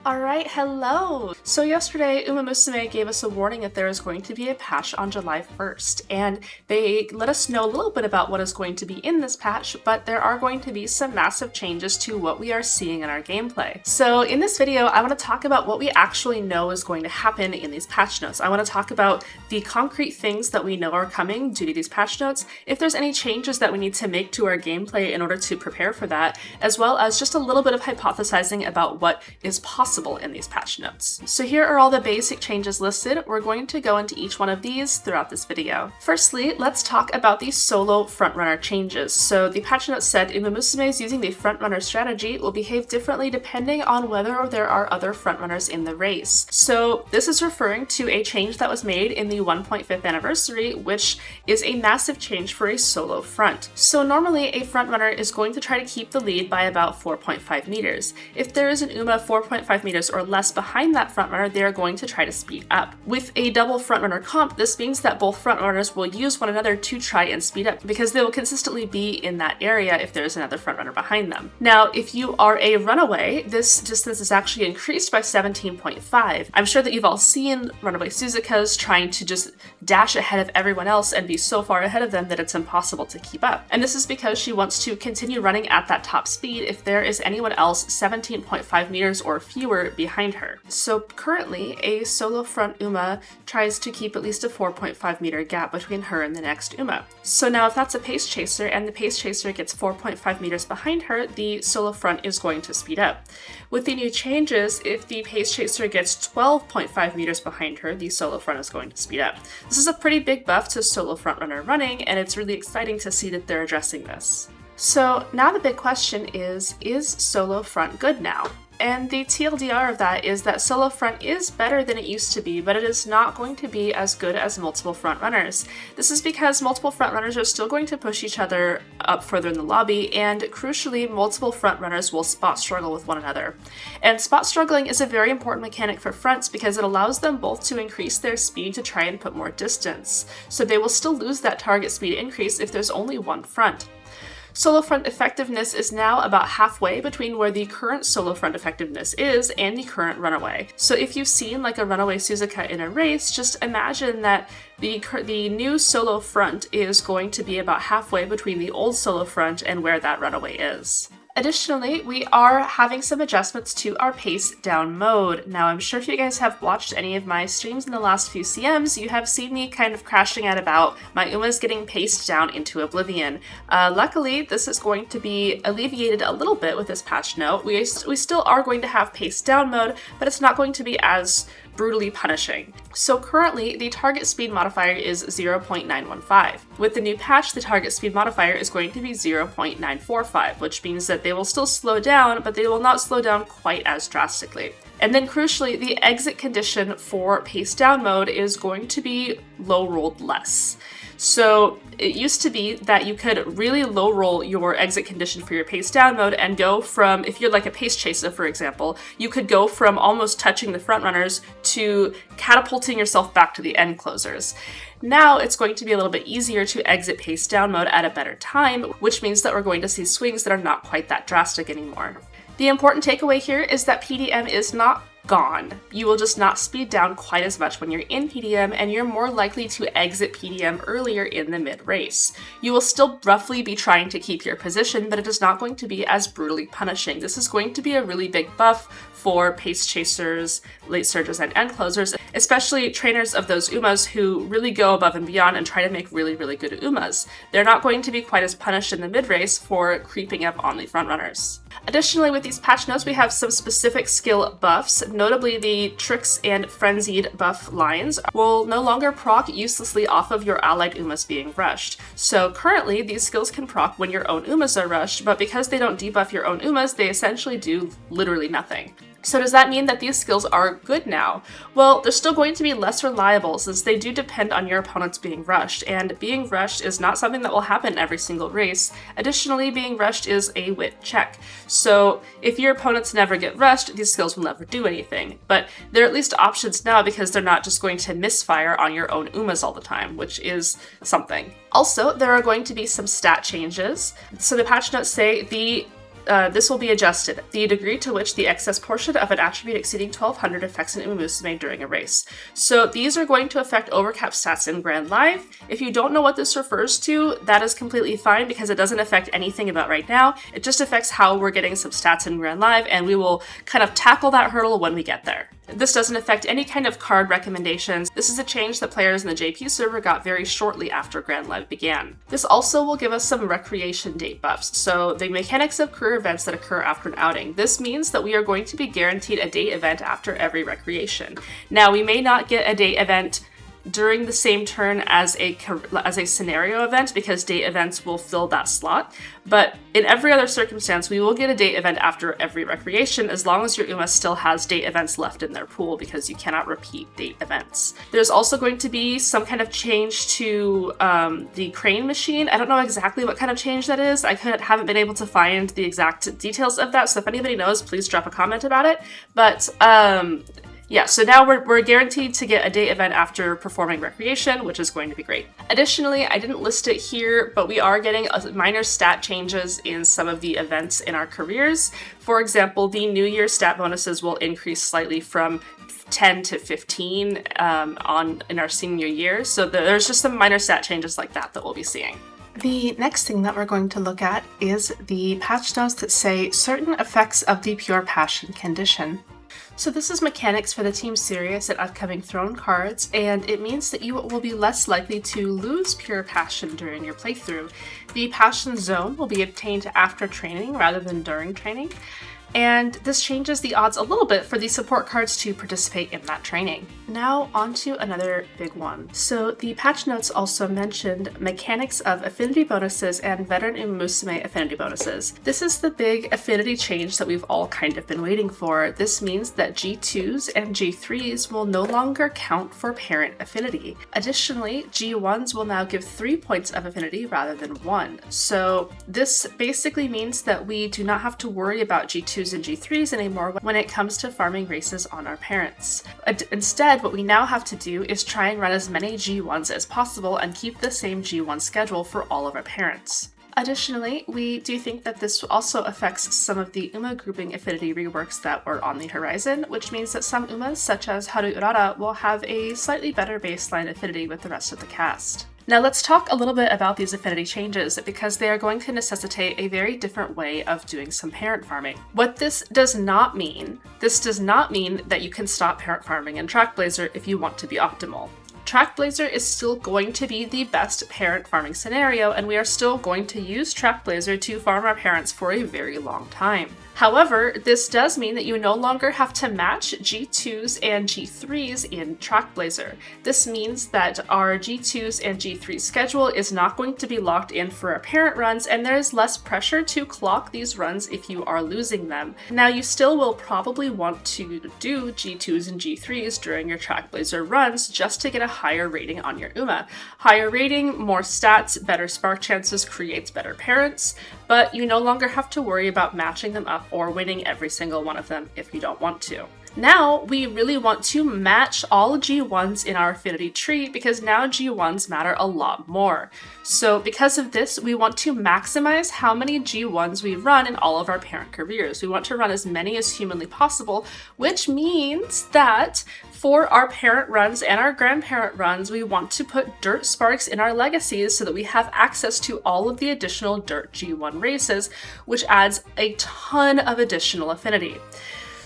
Alright, hello! So yesterday, Umamusume gave us a warning that there is going to be a patch on July 1st, and they let us know a little bit about what is going to be in this patch, but there are going to be some massive changes to what we are seeing in our gameplay. So in this video, I want to talk about what we actually know is going to happen in these patch notes. I want to talk about the concrete things that we know are coming due to these patch notes, if there's any changes that we need to make to our gameplay in order to prepare for that, as well as just a little bit of hypothesizing about what is possible in these patch notes. So here are all the basic changes listed. We're going to go into each one of these throughout this video. Firstly, let's talk about the solo frontrunner changes. So the patch notes said Umamusumes using the frontrunner strategy will behave differently depending on whether there are other frontrunners in the race. So this is referring to a change that was made in the 1.5th anniversary, which is a massive change for a solo front. So normally a frontrunner is going to try to keep the lead by about 4.5 meters. If there is an Uma 4.5 meters or less behind that frontrunner, they are going to try to speed up. With a double frontrunner comp, this means that both frontrunners will use one another to try and speed up because they will consistently be in that area if there's another frontrunner behind them. Now, if you are a runaway, this distance is actually increased by 17.5. I'm sure that you've all seen runaway Suzukas trying to just dash ahead of everyone else and be so far ahead of them that it's impossible to keep up. And this is because she wants to continue running at that top speed if there is anyone else 17.5 meters or fewer behind her. So currently, a solo front Uma tries to keep at least a 4.5 meter gap between her and the next Uma. So now if that's a pace chaser and the pace chaser gets 4.5 meters behind her, the solo front is going to speed up. With the new changes, if the pace chaser gets 12.5 meters behind her, the solo front is going to speed up. This is a pretty big buff to solo frontrunner running, and it's really exciting to see that they're addressing this. So now the big question is solo front good now? And the TLDR of that is that solo front is better than it used to be, but it is not going to be as good as multiple front runners. This is because multiple front runners are still going to push each other up further in the lobby, and crucially, multiple front runners will spot struggle with one another. And spot struggling is a very important mechanic for fronts because it allows them both to increase their speed to try and put more distance. So they will still lose that target speed increase if there's only one front. Solo front effectiveness is now about halfway between where the current solo front effectiveness is and the current runaway. So if you've seen like a runaway Suzuka in a race, just imagine that the new solo front is going to be about halfway between the old solo front and where that runaway is. Additionally, we are having some adjustments to our pace down mode. Now, I'm sure if you guys have watched any of my streams in the last few CMs, you have seen me kind of crashing at about my Umas getting paced down into oblivion. Luckily, this is going to be alleviated a little bit with this patch note. We still are going to have pace down mode, but it's not going to be as brutally punishing. So currently, the target speed modifier is 0.915. With the new patch, the target speed modifier is going to be 0.945, which means that they will still slow down, but they will not slow down quite as drastically. And then crucially, the exit condition for pace down mode is going to be low rolled less. So it used to be that you could really low roll your exit condition for your pace down mode and go from, if you're like a pace chaser, for example, you could go from almost touching the front runners to catapulting yourself back to the end closers. Now it's going to be a little bit easier to exit pace down mode at a better time, which means that we're going to see swings that are not quite that drastic anymore. The important takeaway here is that PDM is not gone. You will just not speed down quite as much when you're in PDM, and you're more likely to exit PDM earlier in the mid-race. You will still roughly be trying to keep your position, but it is not going to be as brutally punishing. This is going to be a really big buff for pace chasers, late surges, and end closers, especially trainers of those Umas who really go above and beyond and try to make really, really good Umas. They're not going to be quite as punished in the mid-race for creeping up on the front runners. Additionally, with these patch notes, we have some specific skill buffs. Notably, the Tricks and Frenzied buff lines will no longer proc uselessly off of your allied Umas being rushed. So currently, these skills can proc when your own Umas are rushed, but because they don't debuff your own Umas, they essentially do literally nothing. So does that mean that these skills are good now? Well, they're still going to be less reliable since they do depend on your opponents being rushed, and being rushed is not something that will happen every single race. Additionally, being rushed is a wit check. So if your opponents never get rushed, these skills will never do anything. But they're at least options now because they're not just going to misfire on your own Umas all the time, which is something. Also, there are going to be some stat changes. So the patch notes say the this will be adjusted. The degree to which the excess portion of an attribute exceeding 1200 affects an Umamusume during a race. So these are going to affect overcap stats in Grand Live. If you don't know what this refers to, that is completely fine because it doesn't affect anything about right now. It just affects how we're getting some stats in Grand Live, and we will kind of tackle that hurdle when we get there. This doesn't affect any kind of card recommendations. This is a change that players in the JP server got very shortly after Grand Live began. This also will give us some recreation date buffs, so the mechanics of career events that occur after an outing. This means that we are going to be guaranteed a date event after every recreation. Now, we may not get a date event during the same turn as a scenario event because date events will fill that slot, but in every other circumstance we will get a date event after every recreation as long as your UMA still has date events left in their pool because you cannot repeat date events. There's also going to be some kind of change to the crane machine. I don't know exactly what kind of change that is. I haven't been able to find the exact details of that, so if anybody knows, please drop a comment about it. But yeah, so now we're guaranteed to get a date event after performing recreation, which is going to be great. Additionally, I didn't list it here, but we are getting minor stat changes in some of the events in our careers. For example, the New Year stat bonuses will increase slightly from 10 to 15 in our senior year. So there's just some minor stat changes like that we'll be seeing. The next thing that we're going to look at is the patch notes that say certain effects of the Pure Passion condition. So this is mechanics for the Team Serious and upcoming Throne cards, and it means that you will be less likely to lose Pure Passion during your playthrough. The Passion Zone will be obtained after training rather than during training, and this changes the odds a little bit for the support cards to participate in that training. Now on to another big one. So the patch notes also mentioned mechanics of affinity bonuses and veteran Umamusume affinity bonuses. This is the big affinity change that we've all kind of been waiting for. This means that G2s and G3s will no longer count for parent affinity. Additionally, G1s will now give 3 points of affinity rather than 1. So this basically means that we do not have to worry about G2s and G3s anymore when it comes to farming races on our parents. Instead, what we now have to do is try and run as many G1s as possible and keep the same G1 schedule for all of our parents. Additionally, we do think that this also affects some of the UMA grouping affinity reworks that were on the horizon, which means that some UMAs, such as Haru Urara, will have a slightly better baseline affinity with the rest of the cast. Now let's talk a little bit about these affinity changes because they are going to necessitate a very different way of doing some parent farming. What this does not mean that you can stop parent farming in Trackblazer if you want to be optimal. Trackblazer is still going to be the best parent farming scenario, and we are still going to use Trackblazer to farm our parents for a very long time. However, this does mean that you no longer have to match G2s and G3s in Trackblazer. This means that our G2s and G3 schedule is not going to be locked in for our parent runs, and there is less pressure to clock these runs if you are losing them. Now, you still will probably want to do G2s and G3s during your Trackblazer runs just to get a higher rating on your UMA. Higher rating, more stats, better spark chances creates better parents, but you no longer have to worry about matching them up or winning every single one of them if you don't want to. Now, we really want to match all G1s in our affinity tree because now G1s matter a lot more. So because of this, we want to maximize how many G1s we run in all of our parent careers. We want to run as many as humanly possible, which means that for our parent runs and our grandparent runs, we want to put dirt sparks in our legacies so that we have access to all of the additional dirt G1 races, which adds a ton of additional affinity.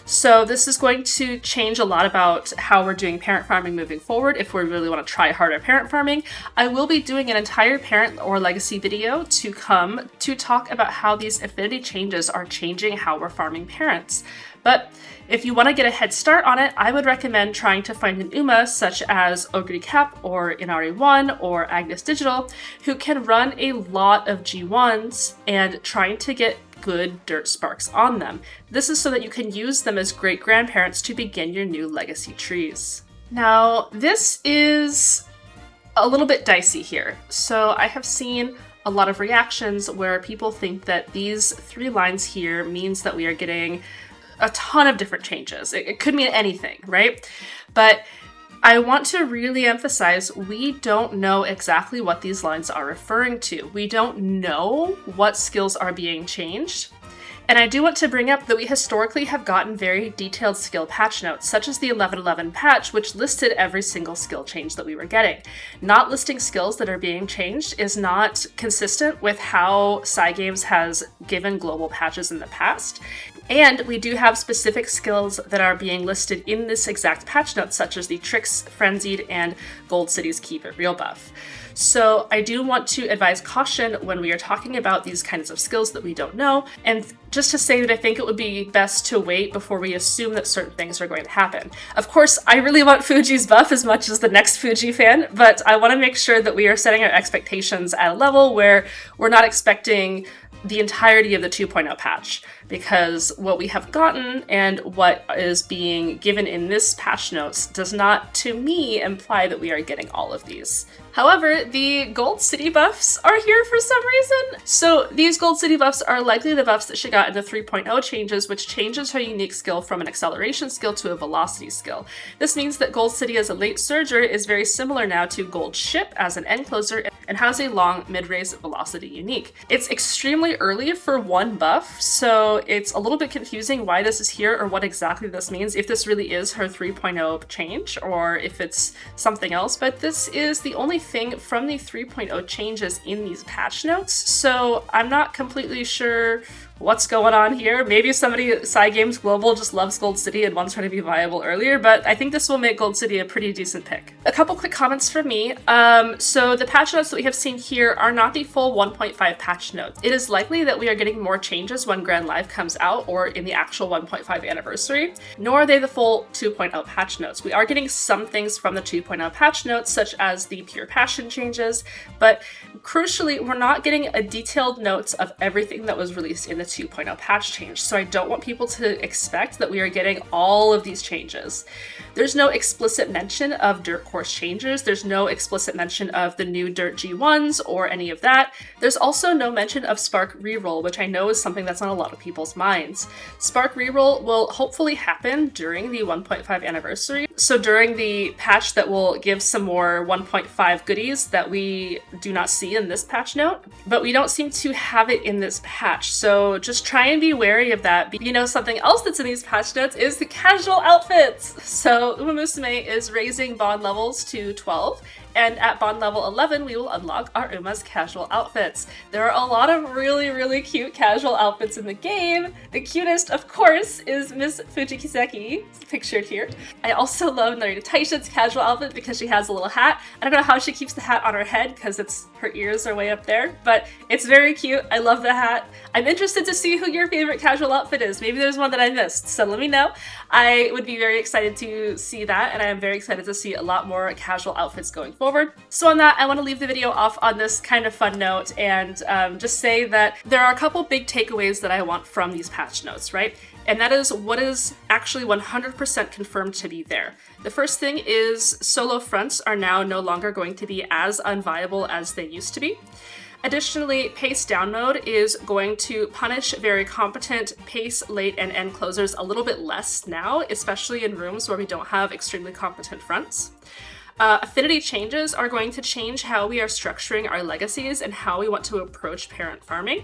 So this is going to change a lot about how we're doing parent farming moving forward if we really want to try harder parent farming. I will be doing an entire parent or legacy video to come to talk about how these affinity changes are changing how we're farming parents. But if you want to get a head start on it, I would recommend trying to find an UMA such as Ogre Cap or Inari1 or Agnes Digital who can run a lot of G1s and trying to get good dirt sparks on them. This is so that you can use them as great grandparents to begin your new legacy trees. Now, this is a little bit dicey here. So I have seen a lot of reactions where people think that these 3 lines here means that we are getting a ton of different changes. It could mean anything, right? But I want to really emphasize we don't know exactly what these lines are referring to. We don't know what skills are being changed. And I do want to bring up that we historically have gotten very detailed skill patch notes, such as the 11.11 patch, which listed every single skill change that we were getting. Not listing skills that are being changed is not consistent with how Cygames has given global patches in the past. And we do have specific skills that are being listed in this exact patch note, such as the Tricks, Frenzied, and Gold City's Keep It Real buff. So I do want to advise caution when we are talking about these kinds of skills that we don't know, and just to say that I think it would be best to wait before we assume that certain things are going to happen. Of course, I really want Fuji's buff as much as the next Fuji fan, but I want to make sure that we are setting our expectations at a level where we're not expecting the entirety of the 2.0 patch, because what we have gotten and what is being given in this patch notes does not, to me, imply that we are getting all of these. However, the Gold City buffs are here for some reason. So these Gold City buffs are likely the buffs that she got in the 3.0 changes, which changes her unique skill from an acceleration skill to a velocity skill. This means that Gold City as a late surger is very similar now to Gold Ship as an end closer and has a long mid-raise velocity unique. It's extremely early for one buff, so it's a little bit confusing why this is here or what exactly this means, if this really is her 3.0 change or if it's something else, but this is the only thing from the 3.0 changes in these patch notes, so I'm not completely sure what's going on here. Maybe somebody at Cygames Global just loves Gold City and wants her to be viable earlier, but I think this will make Gold City a pretty decent pick. A couple quick comments from me. So the patch notes that we have seen here are not the full 1.5 patch notes. It is likely that we are getting more changes when Grand Live comes out or in the actual 1.5 anniversary, nor are they the full 2.0 patch notes. We are getting some things from the 2.0 patch notes, such as the Pure Passion changes, but crucially, we're not getting a detailed notes of everything that was released in the 2.0 patch change, so I don't want people to expect that we are getting all of these changes. There's no explicit mention of Dirt Course changes, there's no explicit mention of the new Dirt G1s or any of that. There's also no mention of Spark Reroll, which I know is something that's on a lot of people's minds. Spark Reroll will hopefully happen during the 1.5 anniversary, so during the patch that will give some more 1.5 goodies that we do not see in this patch note, but we don't seem to have it in this patch, so just try and be wary of that. You know, something else that's in these patch notes is the casual outfits. So Umamusume is raising bond levels to 12, and at bond level 11, we will unlock our Uma's casual outfits. There are a lot of really, really cute casual outfits in the game. The cutest, of course, is Miss Fujikiseki, pictured here. I also love Narita Taisha's casual outfit because she has a little hat. I don't know how she keeps the hat on her head because her ears are way up there, but it's very cute. I love the hat. I'm interested to see who your favorite casual outfit is. Maybe there's one that I missed, so let me know. I would be very excited to see that, and I am very excited to see a lot more casual outfits going forward. So on that, I want to leave the video off on this kind of fun note and just say that there are a couple big takeaways that I want from these patch notes, right? And that is what is actually 100% confirmed to be there. The first thing is solo fronts are now no longer going to be as unviable as they used to be. Additionally, pace down mode is going to punish very competent pace, late, and end closers a little bit less now, especially in rooms where we don't have extremely competent fronts. Affinity changes are going to change how we are structuring our legacies and how we want to approach parent farming.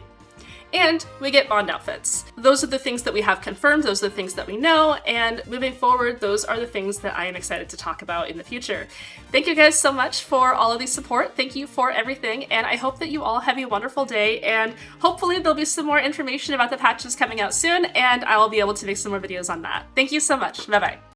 And we get bond outfits. Those are the things that we have confirmed, those are the things that we know, and moving forward, those are the things that I am excited to talk about in the future. Thank you guys so much for all of the support, thank you for everything, and I hope that you all have a wonderful day, and hopefully there'll be some more information about the patches coming out soon, and I will be able to make some more videos on that. Thank you so much, bye bye.